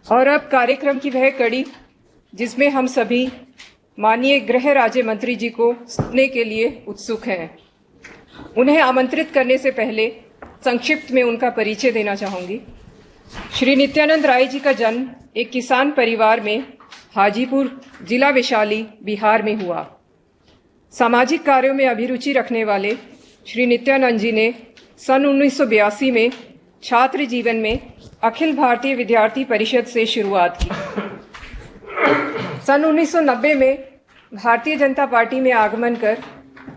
और अब कार्यक्रम की वह कड़ी जिसमें हम सभी माननीय गृह राज्य मंत्री जी को सुनने के लिए उत्सुक हैं। उन्हें आमंत्रित करने से पहले संक्षिप्त में उनका परिचय देना चाहूंगी। श्री नित्यानंद राय जी का जन्म एक किसान परिवार में हाजीपुर जिला वैशाली बिहार में हुआ। सामाजिक कार्यों में अभिरुचि रखने वाले श्री नित्यानंद जी ने सन 1982 में छात्र जीवन में अखिल भारतीय विद्यार्थी परिषद से शुरुआत की। सन 1990 में भारतीय जनता पार्टी में आगमन कर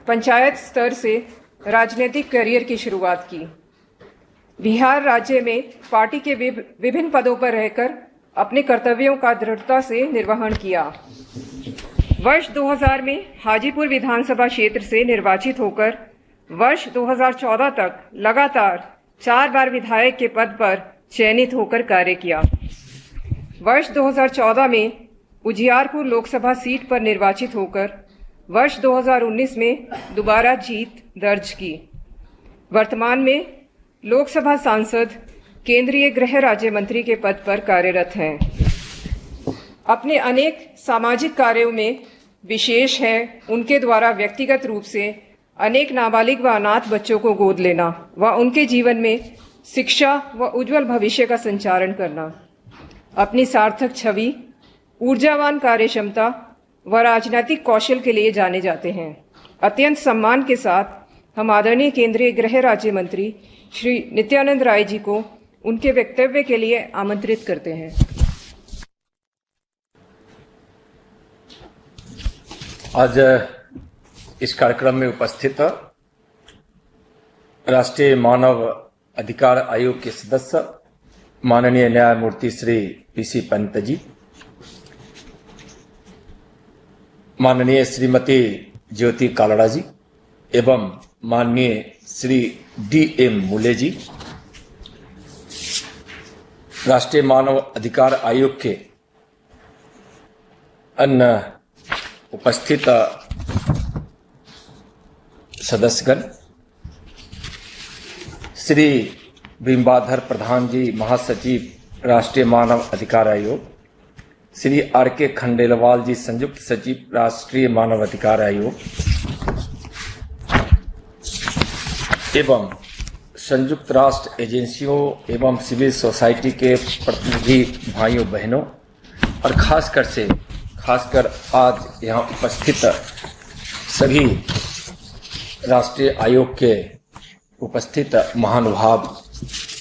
पंचायत स्तर से राजनीतिक करियर की शुरुआत की। बिहार राज्य में पार्टी के विभिन्न पदों पर रहकर अपने कर्तव्यों का दृढ़ता से निर्वहन किया। वर्ष 2000 में हाजीपुर विधानसभा क्षेत्र से निर्वाचित होकर वर्ष 2014 तक लगातार 4 बार विधायक के पद पर चयनित होकर कार्य किया। वर्ष 2014 में उजियारपुर लोकसभा सीट पर निर्वाचित होकर वर्ष 2019 में दोबारा जीत दर्ज की। वर्तमान में लोकसभा सांसद केंद्रीय गृह राज्य मंत्री के पद पर कार्यरत हैं। अपने अनेक सामाजिक कार्यों में विशेष है उनके द्वारा व्यक्तिगत रूप से अनेक नाबालिग व अनाथ बच्चों को गोद लेना व उनके जीवन में शिक्षा व उज्जवल भविष्य का संचारण करना। अपनी सार्थक छवि, ऊर्जावान कार्यक्षमता व राजनीतिक कौशल के लिए जाने जाते हैं। अत्यंत सम्मान के साथ हम आदरणीय केंद्रीय गृह राज्य मंत्री श्री नित्यानंद राय जी को उनके वक्तव्य के लिए आमंत्रित करते हैं। आज इस कार्यक्रम में उपस्थित राष्ट्रीय मानव अधिकार आयोग के सदस्य माननीय न्यायमूर्ति श्री पीसी पंत जी, माननीय श्रीमती ज्योति कालड़ा जी एवं माननीय श्री DM मूले जी, राष्ट्रीय मानव अधिकार आयोग के अन्य उपस्थित सदस्यगण, श्री बिंबाधर प्रधान जी महासचिव राष्ट्रीय मानव अधिकार आयोग, श्री RK खंडेलवाल जी संयुक्त सचिव राष्ट्रीय मानव अधिकार आयोग एवं संयुक्त राष्ट्र एजेंसियों एवं सिविल सोसाइटी के प्रतिनिधि भाइयों बहनों और खासकर आज यहाँ उपस्थित सभी राष्ट्रीय आयोग के उपस्थित महानुभाव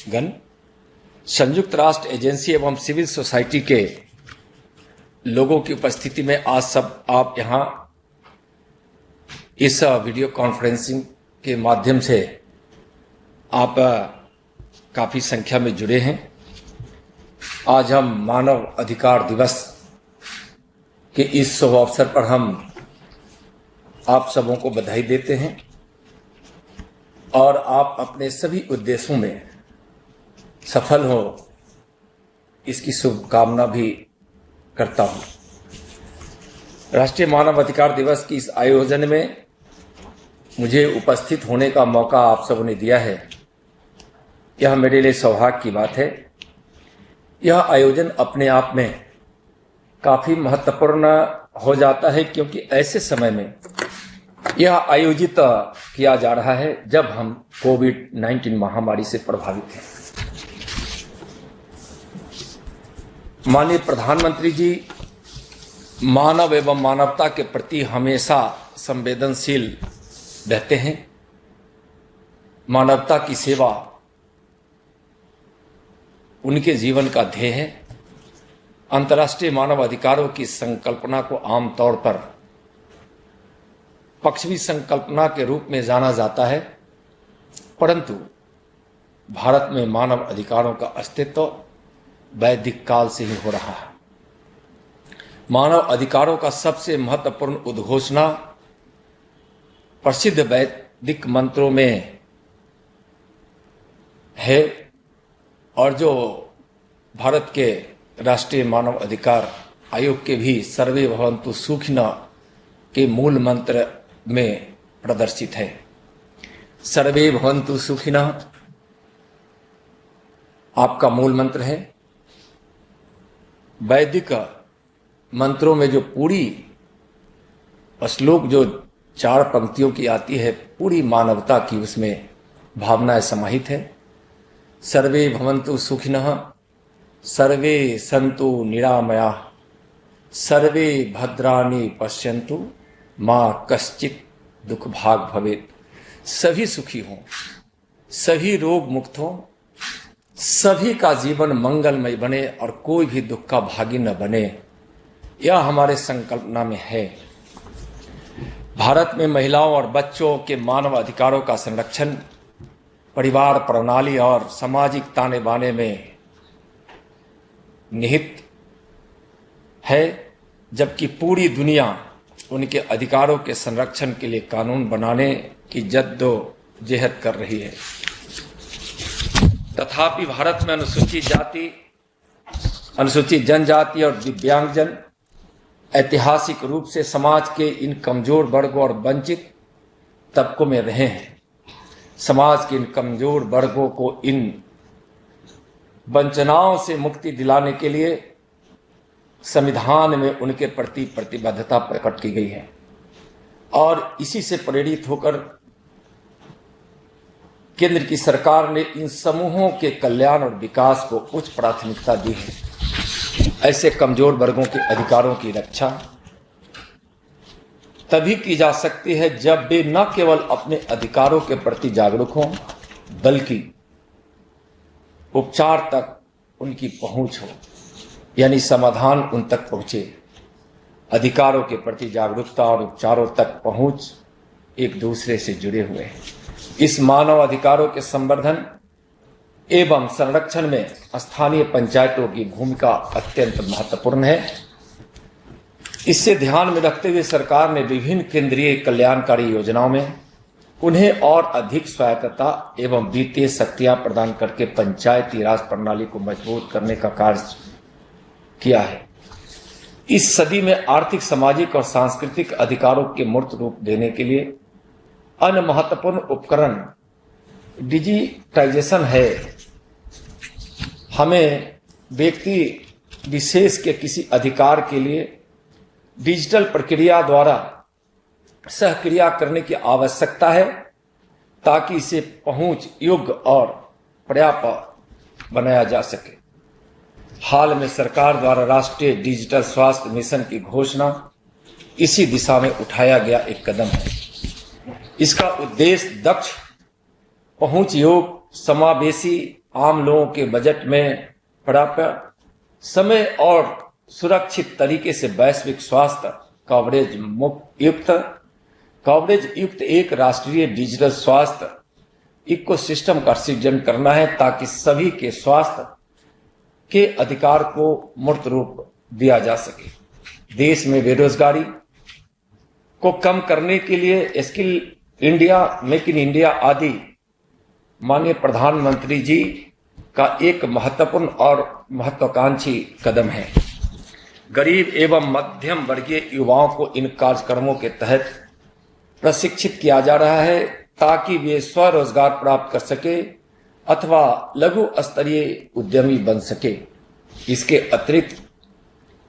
गण, संयुक्त राष्ट्र एजेंसी एवं सिविल सोसाइटी के लोगों की उपस्थिति में आज सब आप यहाँ इस वीडियो कॉन्फ्रेंसिंग के माध्यम से आप काफी संख्या में जुड़े हैं। आज हम मानव अधिकार दिवस के इस शुभ अवसर पर हम आप सबों को बधाई देते हैं और आप अपने सभी उद्देश्यों में सफल हो इसकी शुभकामना भी करता हूं। राष्ट्रीय मानव अधिकार दिवस की इस आयोजन में मुझे उपस्थित होने का मौका आप सबों ने दिया है, यह मेरे लिए सौभाग्य की बात है। यह आयोजन अपने आप में काफी महत्वपूर्ण हो जाता है क्योंकि ऐसे समय में यह आयोजित किया जा रहा है जब हम कोविड-19 महामारी से प्रभावित हैं। माननीय प्रधानमंत्री जी मानव एवं मानवता के प्रति हमेशा संवेदनशील रहते हैं। मानवता की सेवा उनके जीवन का ध्येय है। अंतर्राष्ट्रीय मानव अधिकारों की संकल्पना को आमतौर पर पश्चिमी संकल्पना के रूप में जाना जाता है, परंतु भारत में मानव अधिकारों का अस्तित्व वैदिक काल से ही हो रहा है। मानव अधिकारों का सबसे महत्वपूर्ण उद्घोषणा प्रसिद्ध वैदिक मंत्रों में है और जो भारत के राष्ट्रीय मानव अधिकार आयोग के भी सर्वे भवन्तु सुखिनः के मूल मंत्र में प्रदर्शित है। सर्वे भवन्तु सुखिनः आपका मूल मंत्र है वैदिक मंत्रों में जो पूरी श्लोक जो 4 पंक्तियों की आती है, पूरी मानवता की उसमें भावनाएं समाहित है। सर्वे भवन्तु सुखिनः, सर्वे सन्तु निरामयाः, सर्वे भद्राणि पश्यन्तु, माँ कश्चित दुख भाग भवेत्। सभी सुखी हों, सभी रोग मुक्त हों, सभी का जीवन मंगलमय बने और कोई भी दुख का भागी न बने, यह हमारे संकल्पना में है। भारत में महिलाओं और बच्चों के मानव अधिकारों का संरक्षण परिवार प्रणाली और सामाजिक ताने बाने में निहित है, जबकि पूरी दुनिया उनके अधिकारों के संरक्षण के लिए कानून बनाने की जद्दोजहद कर रही है। तथापि भारत में अनुसूचित जाति, अनुसूचित जनजाति और दिव्यांगजन ऐतिहासिक रूप से समाज के इन कमजोर वर्गों और वंचित तबकों में रहे हैं। समाज के इन कमजोर वर्गों को इन वंचनाओं से मुक्ति दिलाने के लिए संविधान में उनके प्रति प्रतिबद्धता प्रकट की गई है और इसी से प्रेरित होकर केंद्र की सरकार ने इन समूहों के कल्याण और विकास को उच्च प्राथमिकता दी है। ऐसे कमजोर वर्गों के अधिकारों की रक्षा तभी की जा सकती है जब वे न केवल अपने अधिकारों के प्रति जागरूक हों, बल्कि उपचार तक उनकी पहुंच हो, यानी समाधान उन तक पहुंचे। अधिकारों के प्रति जागरूकता और उपचारों तक पहुंच एक दूसरे से जुड़े हुए हैं। इस मानव अधिकारों के संवर्धन एवं संरक्षण में स्थानीय पंचायतों की भूमिका अत्यंत महत्वपूर्ण है। इससे ध्यान में रखते हुए सरकार ने विभिन्न केंद्रीय कल्याणकारी योजनाओं में उन्हें और अधिक स्वायत्तता एवं वित्तीय शक्तियां प्रदान करके पंचायती राज प्रणाली को मजबूत करने का कार्य किया है। इस सदी में आर्थिक, सामाजिक और सांस्कृतिक अधिकारों के मूर्त रूप देने के लिए अन्य महत्वपूर्ण उपकरण डिजिटाइजेशन है। हमें व्यक्ति विशेष के किसी अधिकार के लिए डिजिटल प्रक्रिया द्वारा सहक्रिया करने की आवश्यकता है ताकि इसे पहुंच योग्य और पर्याप्त बनाया जा सके। हाल में सरकार द्वारा राष्ट्रीय डिजिटल स्वास्थ्य मिशन की घोषणा इसी दिशा में उठाया गया एक कदम है। इसका उद्देश्य दक्ष, पहुंच योग्य, समावेशी, आम लोगों के बजट में पर्याप्त समय और सुरक्षित तरीके से वैश्विक स्वास्थ्य कवरेज युक्त एक राष्ट्रीय डिजिटल स्वास्थ्य इकोसिस्टम का सृजन करना है ताकि सभी के स्वास्थ्य के अधिकार को मूर्त रूप दिया जा सके। देश में बेरोजगारी को कम करने के लिए skill India, make in India आदि माननीय प्रधानमंत्री जी का एक महत्वपूर्ण और महत्वाकांक्षी कदम है। गरीब एवं मध्यम वर्गीय युवाओं को इन कार्यक्रमों के तहत प्रशिक्षित किया जा रहा है ताकि वे स्वरोजगार प्राप्त कर सके अथवा लघु स्तरीय उद्यमी बन सके। इसके अतिरिक्त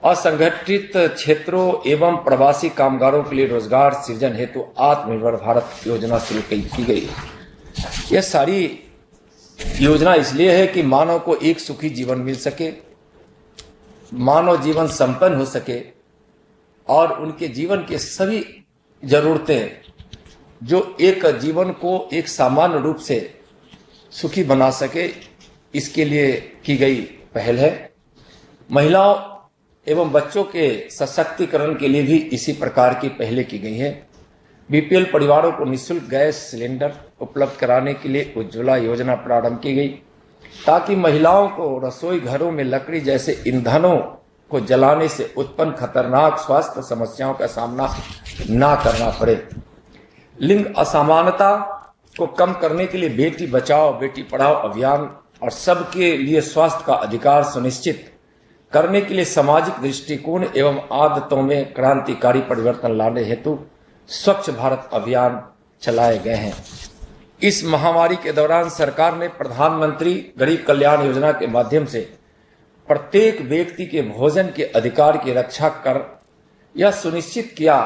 असंगठित क्षेत्रों एवं प्रवासी कामगारों के लिए रोजगार सृजन हेतु आत्मनिर्भर भारत योजना शुरू की गई है। यह सारी योजना इसलिए है कि मानव को एक सुखी जीवन मिल सके, मानव जीवन संपन्न हो सके और उनके जीवन के सभी जरूरतें जो एक जीवन को एक सामान्य रूप से सुखी बना सके, इसके लिए की गई पहल है। महिलाओं एवं बच्चों के सशक्तिकरण के लिए भी इसी प्रकार की पहलें की गई हैं। बीपीएल परिवारों को निःशुल्क गैस सिलेंडर उपलब्ध कराने के लिए उज्ज्वला योजना प्रारंभ की गई ताकि महिलाओं को रसोई घरों में लकड़ी जैसे ईंधनों को जलाने से उत्पन्न खतरनाक स्वास्थ्य समस्याओं का सामना न करना पड़े। लिंग असमानता को कम करने के लिए बेटी बचाओ बेटी पढ़ाओ अभियान और सबके लिए स्वास्थ्य का अधिकार सुनिश्चित करने के लिए सामाजिक दृष्टिकोण एवं आदतों में क्रांतिकारी परिवर्तन लाने हेतु स्वच्छ भारत अभियान चलाए गए हैं। इस महामारी के दौरान सरकार ने प्रधानमंत्री गरीब कल्याण योजना के माध्यम से प्रत्येक व्यक्ति के भोजन के अधिकार की रक्षा कर यह सुनिश्चित किया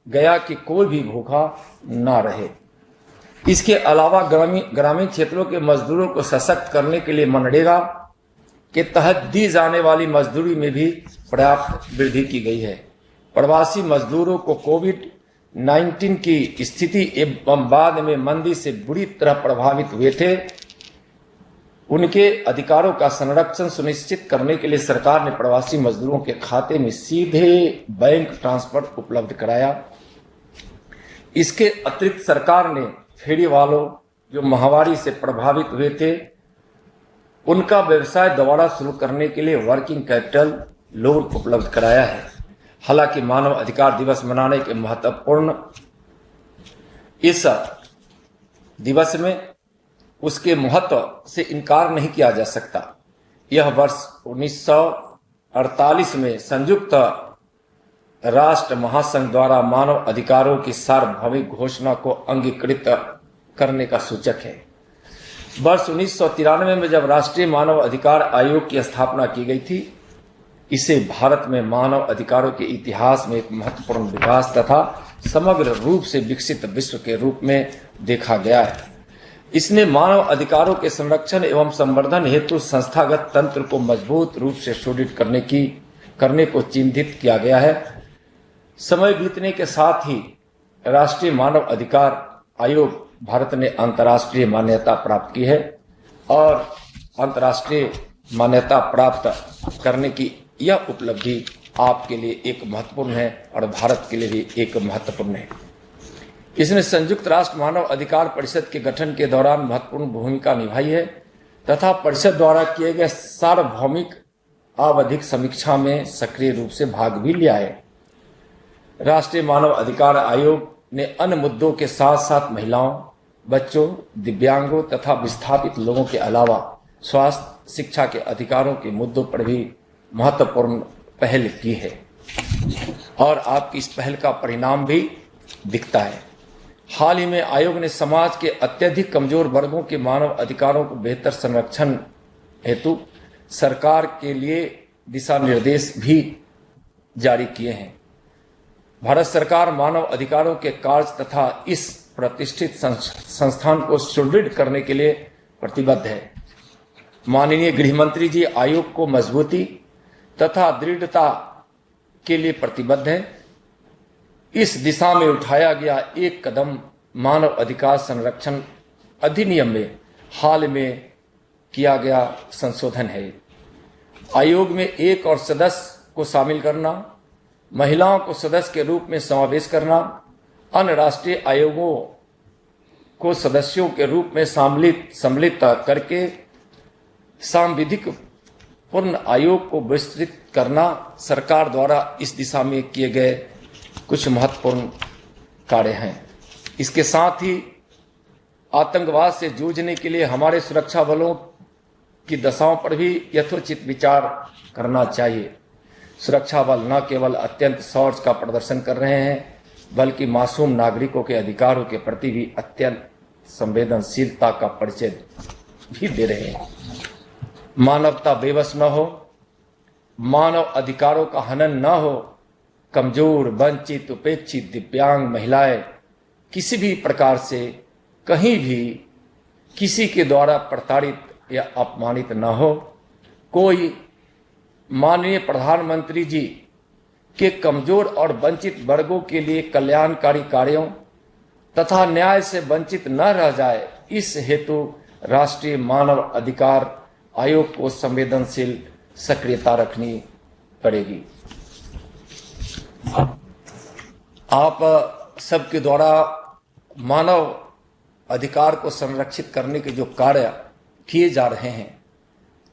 गया कि कोई भी भूखा ना रहे। इसके अलावा ग्रामीण क्षेत्रों के मजदूरों को सशक्त करने के लिए मनरेगा के तहत दी जाने वाली मजदूरी में भी पर्याप्त वृद्धि की गई है। प्रवासी मजदूरों को कोविड-19 की स्थिति एवं बाद में मंदी से बुरी तरह प्रभावित हुए थे, उनके अधिकारों का संरक्षण सुनिश्चित करने के लिए सरकार ने प्रवासी मजदूरों के खाते में सीधे बैंक ट्रांसफर उपलब्ध कराया। इसके अतिरिक्त सरकार ने फेरी वालों जो महामारी से प्रभावित हुए थे उनका व्यवसाय दोबारा शुरू करने के लिए वर्किंग कैपिटल लोन उपलब्ध कराया है। हालांकि मानव अधिकार दिवस मनाने के महत्वपूर्ण इस दिवस में उसके महत्व से इनकार नहीं किया जा सकता। यह वर्ष 1948 में संयुक्त राष्ट्र महासंघ द्वारा मानव अधिकारों की सार्वभौमिक घोषणा को अंगीकृत करने का सूचक है। वर्ष 1993 में जब राष्ट्रीय मानव अधिकार आयोग की स्थापना की गई थी, इसे भारत में मानव अधिकारों के इतिहास में एक महत्वपूर्ण विकास तथा समग्र रूप से विकसित विश्व के रूप में देखा गया है। इसने मानव अधिकारों के संरक्षण एवं संवर्धन हेतु संस्थागत तंत्र को मजबूत रूप से सुदृढ़ करने को चिन्हित किया गया है। समय बीतने के साथ ही राष्ट्रीय मानव अधिकार आयोग भारत ने अंतर्राष्ट्रीय मान्यता प्राप्त की है और अंतर्राष्ट्रीय मान्यता प्राप्त करने की यह उपलब्धि आपके लिए एक महत्वपूर्ण है और भारत के लिए भी एक महत्वपूर्ण है। इसने संयुक्त राष्ट्र मानव अधिकार परिषद के गठन के दौरान महत्वपूर्ण भूमिका निभाई है तथा परिषद द्वारा किए गए सार्वभौमिक आवधिक समीक्षा में सक्रिय रूप से भाग भी लिया है। राष्ट्रीय मानव अधिकार आयोग ने अन्य मुद्दों के साथ साथ महिलाओं, बच्चों, दिव्यांगों तथा विस्थापित लोगों के अलावा स्वास्थ्य, शिक्षा के अधिकारों के मुद्दों पर भी महत्वपूर्ण पहल की है और आपकी इस पहल का परिणाम भी दिखता है। हाल ही में आयोग ने समाज के अत्यधिक कमजोर वर्गों के मानव अधिकारों को बेहतर संरक्षण हेतु सरकार के लिए दिशा निर्देश भी जारी किए हैं। भारत सरकार मानव अधिकारों के कार्य तथा इस प्रतिष्ठित संस्थान को सुदृढ़ करने के लिए प्रतिबद्ध है। माननीय गृह मंत्री जी आयोग को मजबूती तथा दृढ़ता के लिए प्रतिबद्ध है। इस दिशा में उठाया गया एक कदम मानव अधिकार संरक्षण अधिनियम में हाल में किया गया संशोधन है। आयोग में एक और सदस्य को शामिल करना, महिलाओं को सदस्य के रूप में समावेश करना, अन्य राष्ट्रीय आयोगों को सदस्यों के रूप में सम्मिलित करके सांविधिक पूर्ण आयोग को विस्तृत करना सरकार द्वारा इस दिशा में किए गए कुछ महत्वपूर्ण कार्य हैं। इसके साथ ही आतंकवाद से जूझने के लिए हमारे सुरक्षा बलों की दशाओं पर भी यथोचित विचार करना चाहिए। सुरक्षा बल न केवल अत्यंत शौर्य का प्रदर्शन कर रहे हैं बल्कि मासूम नागरिकों के अधिकारों के प्रति भी अत्यंत संवेदनशीलता का परिचय भी दे रहे हैं। मानवता बेबस न हो, मानव अधिकारों का हनन न हो, कमजोर, वंचित, उपेक्षित, दिव्यांग महिलाएं किसी भी प्रकार से कहीं भी किसी के द्वारा प्रताड़ित या अपमानित न हो। कोई माननीय प्रधानमंत्री जी के कमजोर और वंचित वर्गों के लिए कल्याणकारी कार्यों तथा न्याय से वंचित न रह जाए, इस हेतु राष्ट्रीय मानव अधिकार आयोग को संवेदनशील सक्रियता रखनी पड़ेगी। आप सबके द्वारा मानव अधिकार को संरक्षित करने के जो कार्य किए जा रहे हैं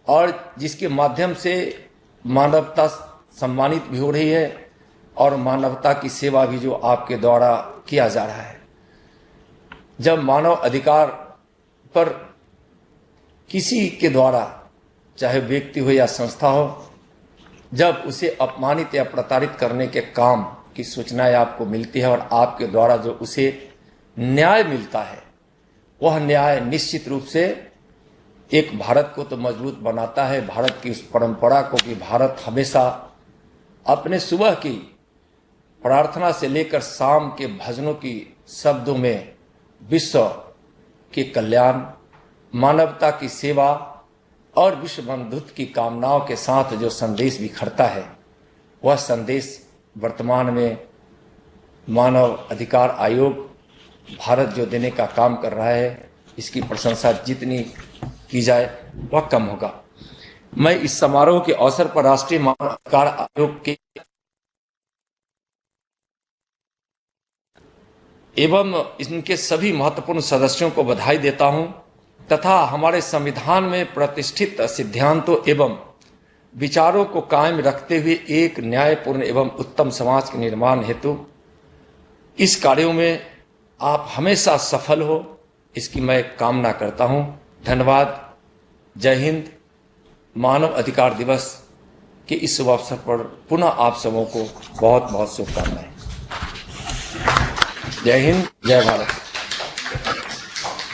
और जिसके माध्यम से मानवता सम्मानित भी हो रही है और मानवता की सेवा भी जो आपके द्वारा किया जा रहा है। जब मानव अधिकार पर किसी के द्वारा, चाहे व्यक्ति हो या संस्था हो, जब उसे अपमानित या प्रताड़ित करने के काम की सूचनाएं आपको मिलती है और आपके द्वारा जो उसे न्याय मिलता है, वह न्याय निश्चित रूप से एक भारत को तो मजबूत बनाता है, भारत की उस परंपरा को कि भारत हमेशा अपने सुबह की प्रार्थना से लेकर शाम के भजनों की शब्दों में विश्व के कल्याण, मानवता की सेवा और विश्व बंधुत्व की कामनाओं के साथ जो संदेश बिखरता है, वह संदेश वर्तमान में मानव अधिकार आयोग भारत जो देने का काम कर रहा है, इसकी प्रशंसा जितनी की जाए वह कम होगा। मैं इस समारोह के अवसर पर राष्ट्रीय मानव अधिकार आयोग के एवं इनके सभी महत्वपूर्ण सदस्यों को बधाई देता हूं तथा हमारे संविधान में प्रतिष्ठित सिद्धांतों एवं विचारों को कायम रखते हुए एक न्यायपूर्ण एवं उत्तम समाज के निर्माण हेतु इस कार्यों में आप हमेशा सफल हो, इसकी मैं कामना करता हूं। धन्यवाद। जय हिंद। मानव अधिकार दिवस के इस शुभ अवसर पर पुनः आप सबों को बहुत बहुत शुभकामनाएं। जय हिंद, जय भारत।